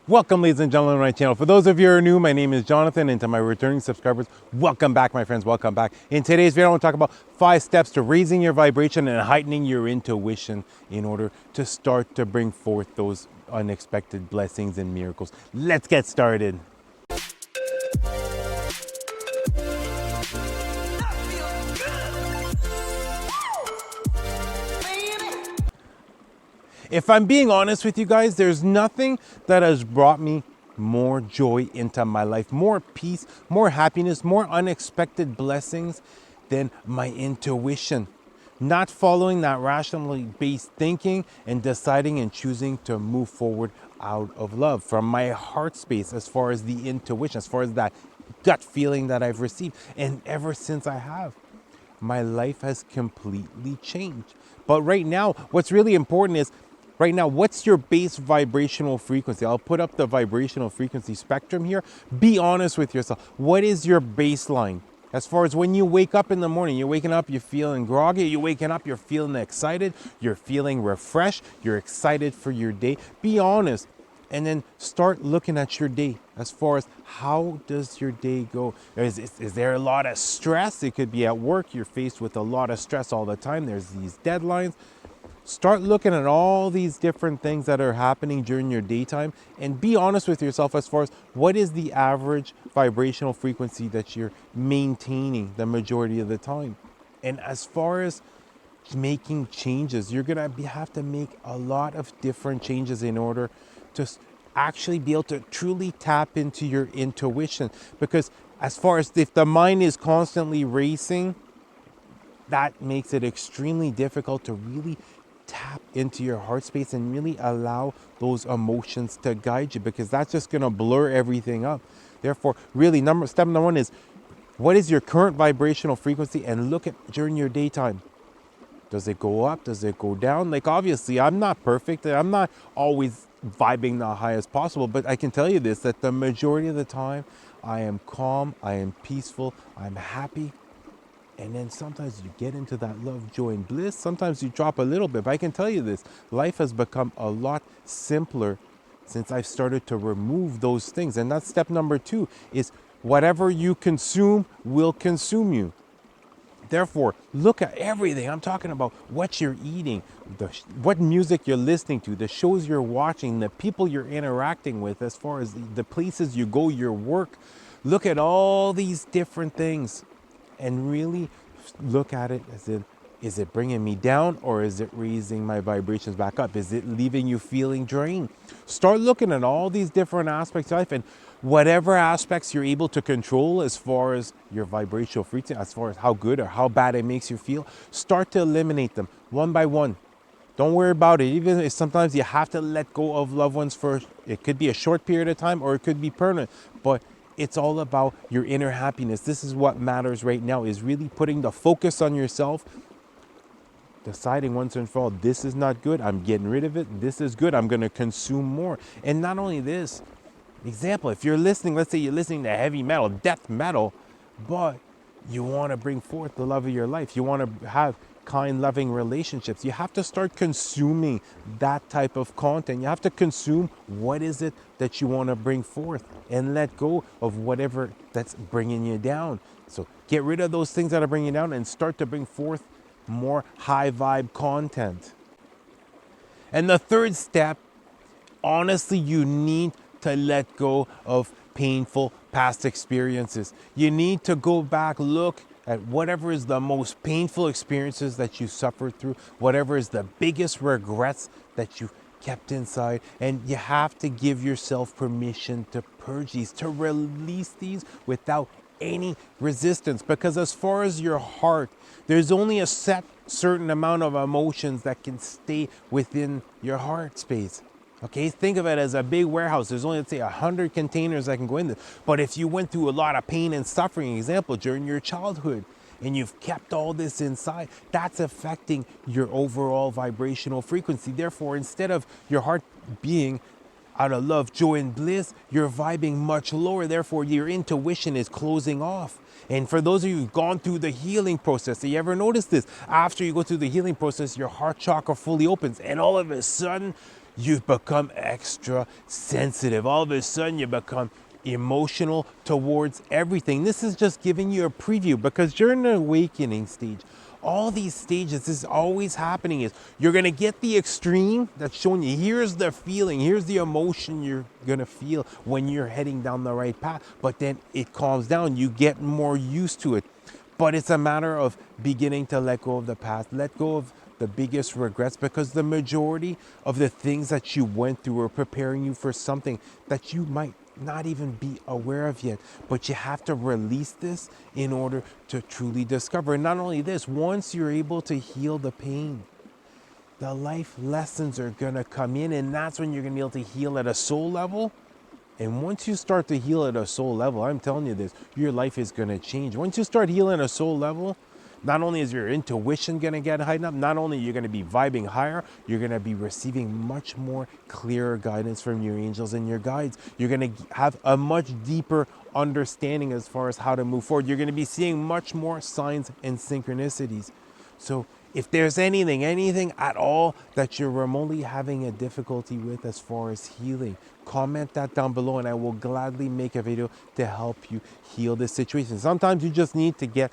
Welcome, ladies and gentlemen, to my channel. For those of you who are new, my name is Jonathan, and to my returning subscribers, welcome back, my friends, welcome back. In today's video, I want to talk about 5 steps to raising your vibration and heightening your intuition in order to start to bring forth those unexpected blessings and miracles. Let's get started. If I'm being honest with you guys, there's nothing that has brought me more joy into my life, more peace, more happiness, more unexpected blessings than my intuition. Not following that rationally based thinking and deciding and choosing to move forward out of love from my heart space, as far as the intuition, as far as that gut feeling that I've received. And ever since I have, my life has completely changed. But right now, what's really important is, right now, what's your base vibrational frequency? I'll put up the vibrational frequency spectrum here. Be honest with yourself. What is your baseline? As far as when you wake up in the morning, you're waking up, you're feeling groggy, you're waking up, you're feeling excited, you're feeling refreshed, you're excited for your day. Be honest. And then start looking at your day as far as how does your day go? Is there a lot of stress? It could be at work. You're faced with a lot of stress all the time. There's these deadlines. Start looking at all these different things that are happening during your daytime and be honest with yourself as far as what is the average vibrational frequency that you're maintaining the majority of the time. And as far as making changes, you're gonna have to make a lot of different changes in order to actually be able to truly tap into your intuition. Because as far as if the mind is constantly racing, that makes it extremely difficult to really tap into your heart space and really allow those emotions to guide you, because that's just going to blur everything up. Therefore, really, step number 1 is, what is your current vibrational frequency, and look at during your daytime. Does it go up? Does it go down? Like, obviously, I'm not perfect. I'm not always vibing the highest possible, but I can tell you this, that the majority of the time, I am calm, I am peaceful, I'm happy. And then sometimes you get into that love, joy, and bliss. Sometimes you drop a little bit. But I can tell you this, life has become a lot simpler since I've started to remove those things. And that's step number 2, is whatever you consume will consume you. Therefore, look at everything. I'm talking about what you're eating, what music you're listening to, the shows you're watching, the people you're interacting with, as far as the places you go, your work. Look at all these different things and really look at it as in, is it bringing me down or is it raising my vibrations back up? Is it leaving you feeling drained? Start looking at all these different aspects of life, and whatever aspects you're able to control as far as your vibrational frequency, as far as how good or how bad it makes you feel, start to eliminate them one by one. Don't worry about it. Even if sometimes you have to let go of loved ones for, it could be a short period of time or it could be permanent, but it's all about your inner happiness. This is what matters right now, is really putting the focus on yourself, deciding once and for all, this is not good, I'm getting rid of it. This is good, I'm going to consume more. And not only this, example, if you're listening, let's say you're listening to heavy metal, death metal, but you want to bring forth the love of your life, you want to have kind, loving relationships, you have to start consuming that type of content. You have to consume what is it that you want to bring forth and let go of whatever that's bringing you down. So get rid of those things that are bringing you down and start to bring forth more high vibe content. And the third step, honestly, you need to let go of painful past experiences. You need to go back, look at whatever is the most painful experiences that you suffered through, whatever is the biggest regrets that you kept inside, and you have to give yourself permission to purge these, to release these without any resistance. Because as far as your heart, there's only a certain amount of emotions that can stay within your heart space. Okay, think of it as a big warehouse. There's only, let's say, 100 containers that can go in there. But if you went through a lot of pain and suffering, example, during your childhood, and you've kept all this inside, that's affecting your overall vibrational frequency. Therefore, instead of your heart being out of love, joy, and bliss, you're vibing much lower. Therefore, your intuition is closing off. And for those of you who've gone through the healing process, do you ever notice this? After you go through the healing process, your heart chakra fully opens, and all of a sudden, you've become extra sensitive. All of a sudden, you become emotional towards everything. This is just giving you a preview, because during the awakening stage, all these stages, this is always happening, is you're going to get the extreme that's showing you here's the feeling, here's the emotion you're going to feel when you're heading down the right path, but then it calms down, you get more used to it. But it's a matter of beginning to let go of the past, let go of the biggest regrets, because the majority of the things that you went through are preparing you for something that you might not even be aware of yet. But you have to release this in order to truly discover. And not only this, once you're able to heal the pain, the life lessons are going to come in, and that's when you're going to be able to heal at a soul level. And once you start to heal at a soul level, I'm telling you this, your life is going to change. Once you start healing at a soul level, not only is your intuition going to get heightened up, not only you're going to be vibing higher, you're going to be receiving much more clearer guidance from your angels and your guides. You're going to have a much deeper understanding as far as how to move forward. You're going to be seeing much more signs and synchronicities. So if there's anything at all that you're remotely having a difficulty with as far as healing, comment that down below and I will gladly make a video to help you heal this situation. Sometimes you just need to get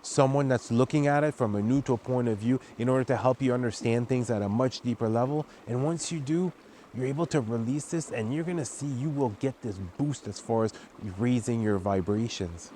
someone that's looking at it from a neutral point of view in order to help you understand things at a much deeper level. And once you do, you're able to release this, and you're going to see you will get this boost as far as raising your vibrations.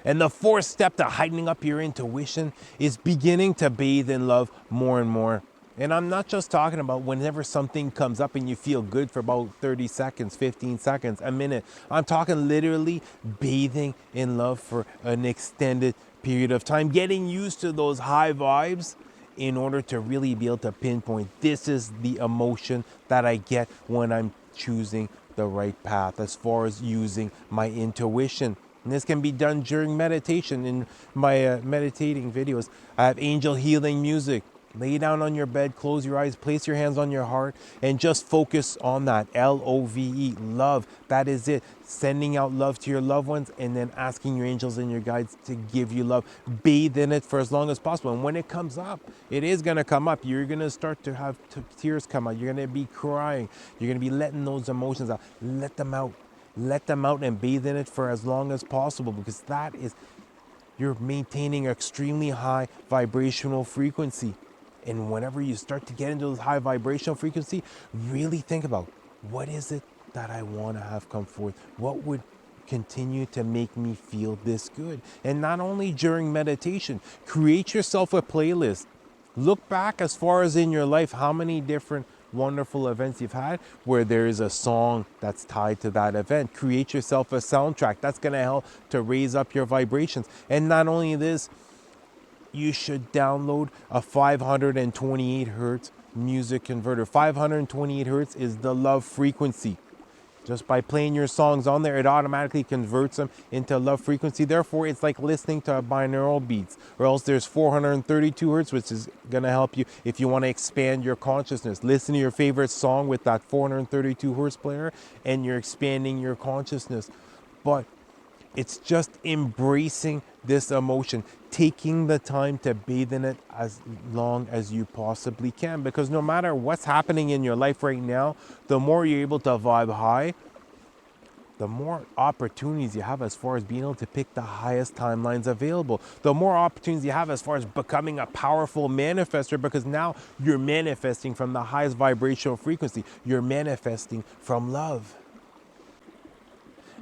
And the fourth step to heightening up your intuition is beginning to bathe in love more and more. And I'm not just talking about whenever something comes up and you feel good for about 30 seconds, 15 seconds, a minute. I'm talking literally bathing in love for an extended period of time, getting used to those high vibes in order to really be able to pinpoint this is the emotion that I get when I'm choosing the right path as far as using my intuition. And this can be done during meditation. In my meditating videos, I have angel healing music. Lay down on your bed, close your eyes, place your hands on your heart, and just focus on that. Love, love. That is it. Sending out love to your loved ones, and then asking your angels and your guides to give you love. Bathe in it for as long as possible. And when it comes up, it is going to come up. You're going to start to have tears come out. You're going to be crying. You're going to be letting those emotions out. Let them out. Let them out and bathe in it for as long as possible, because that is, you're maintaining extremely high vibrational frequency. And whenever you start to get into those high vibrational frequency, really think about, what is it that I want to have come forth? What would continue to make me feel this good? And not only during meditation, create yourself a playlist. Look back as far as in your life, how many different wonderful events you've had where there is a song that's tied to that event. Create yourself a soundtrack. That's going to help to raise up your vibrations. And not only this, you should download a 528 hertz music converter. 528 hertz is the love frequency. Just by playing your songs on there, it automatically converts them into love frequency. Therefore, it's like listening to binaural beats. Or else there's 432 hertz, which is going to help you if you want to expand your consciousness. Listen to your favorite song with that 432 hertz player, and you're expanding your consciousness. But it's just embracing this emotion, taking the time to bathe in it as long as you possibly can. Because no matter what's happening in your life right now, the more you're able to vibe high, the more opportunities you have as far as being able to pick the highest timelines available. The more opportunities you have as far as becoming a powerful manifester, because now you're manifesting from the highest vibrational frequency. You're manifesting from love.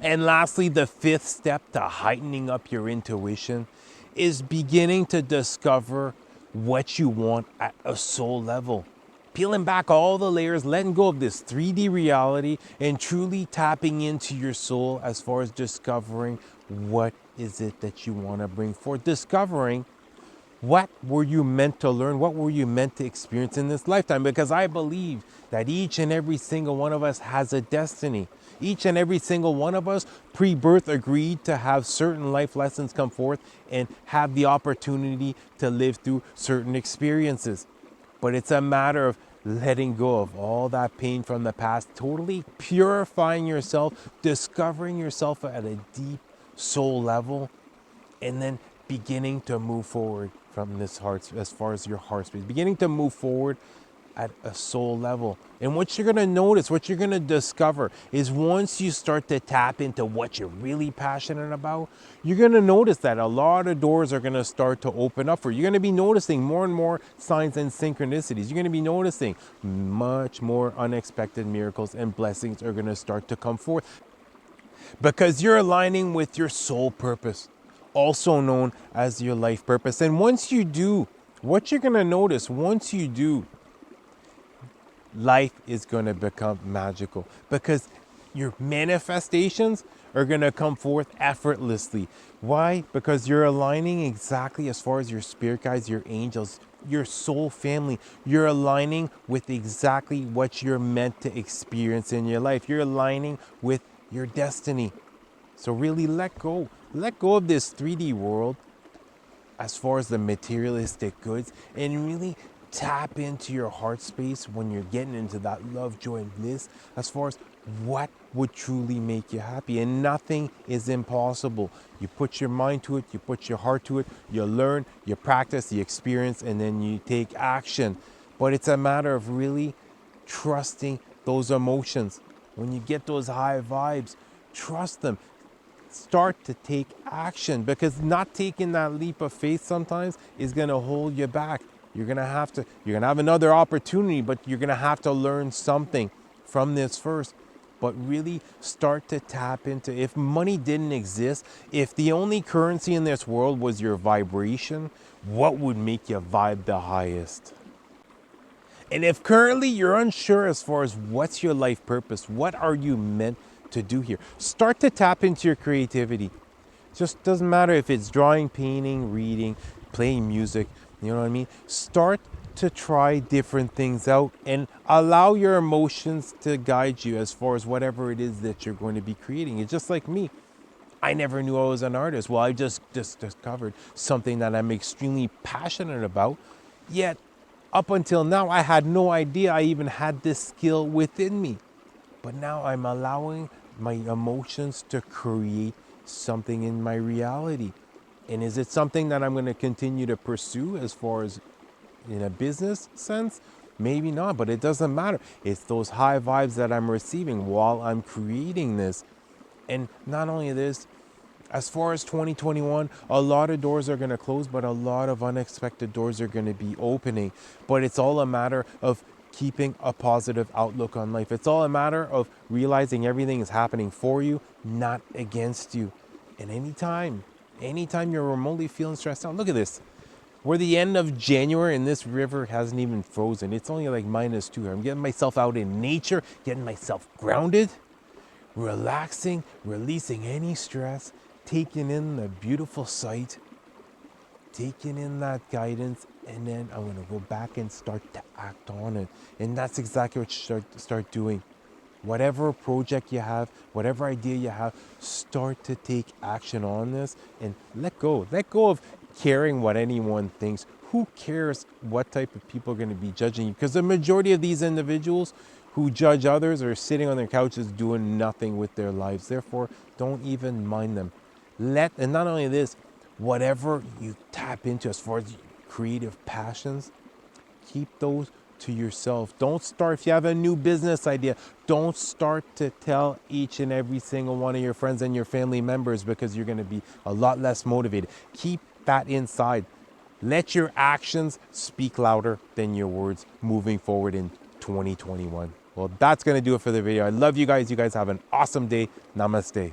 And lastly, the fifth step to heightening up your intuition is beginning to discover what you want at a soul level. Peeling back all the layers, letting go of this 3D reality, and truly tapping into your soul as far as discovering what is it that you want to bring forth. Discovering what were you meant to learn? What were you meant to experience in this lifetime? Because I believe that each and every single one of us has a destiny. Each and every single one of us pre-birth agreed to have certain life lessons come forth and have the opportunity to live through certain experiences. But it's a matter of letting go of all that pain from the past, totally purifying yourself, discovering yourself at a deep soul level, and then beginning to move forward from this heart, as far as your heart space, beginning to move forward at a soul level. And what you're gonna notice, what you're gonna discover is once you start to tap into what you're really passionate about, you're gonna notice that a lot of doors are gonna start to open up for you. You're gonna be noticing more and more signs and synchronicities. You're gonna be noticing much more unexpected miracles and blessings are gonna start to come forth because you're aligning with your soul purpose, also known as your life purpose. And once you do, what you're gonna notice, once you do, life is going to become magical because your manifestations are going to come forth effortlessly. Why? Because you're aligning exactly as far as your spirit guides, your angels, your soul family. You're aligning with exactly what you're meant to experience in your life. You're aligning with your destiny. So really let go. Let go of this 3D world as far as the materialistic goods and really tap into your heart space when you're getting into that love, joy, and bliss as far as what would truly make you happy. And nothing is impossible. You put your mind to it, you put your heart to it, you learn, you practice, you experience, and then you take action. But it's a matter of really trusting those emotions. When you get those high vibes, trust them. Start to take action, because not taking that leap of faith sometimes is going to hold you back. You're going to have another opportunity, but you're going to have to learn something from this first. But really start to tap into, if money didn't exist, if the only currency in this world was your vibration, what would make you vibe the highest? And if currently you're unsure as far as what's your life purpose, what are you meant to do here, start to tap into your creativity. Just doesn't matter if it's drawing, painting, reading, playing music, you know what I mean? Start to try different things out and allow your emotions to guide you as far as whatever it is that you're going to be creating. It's just like me. I never knew I was an artist. Well, I just discovered something that I'm extremely passionate about. Yet, up until now, I had no idea I even had this skill within me. But now I'm allowing my emotions to create something in my reality. And is it something that I'm going to continue to pursue as far as in a business sense? Maybe not, but it doesn't matter. It's those high vibes that I'm receiving while I'm creating this. And not only this, as far as 2021, a lot of doors are going to close, but a lot of unexpected doors are going to be opening. But it's all a matter of keeping a positive outlook on life. It's all a matter of realizing everything is happening for you, not against you. And anytime you're remotely feeling stressed out, look at this. We're the end of January and this river hasn't even frozen. It's only like -2. I'm getting myself out in nature, getting myself grounded, relaxing, releasing any stress, taking in the beautiful sight, taking in that guidance, and then I'm going to go back and start to act on it. And that's exactly what you start doing. Whatever project you have, whatever idea you have, start to take action on this and let go. Let go of caring what anyone thinks. Who cares what type of people are going to be judging you? Because the majority of these individuals who judge others are sitting on their couches doing nothing with their lives. Therefore, don't even mind them. And not only this, whatever you tap into as far as creative passions, keep those to yourself. Don't start, if you have a new business idea, don't start to tell each and every single one of your friends and your family members, because you're going to be a lot less motivated. Keep that inside. Let your actions speak louder than your words moving forward in 2021. Well, that's going to do it for the video. I love you guys. You guys have an awesome day. Namaste.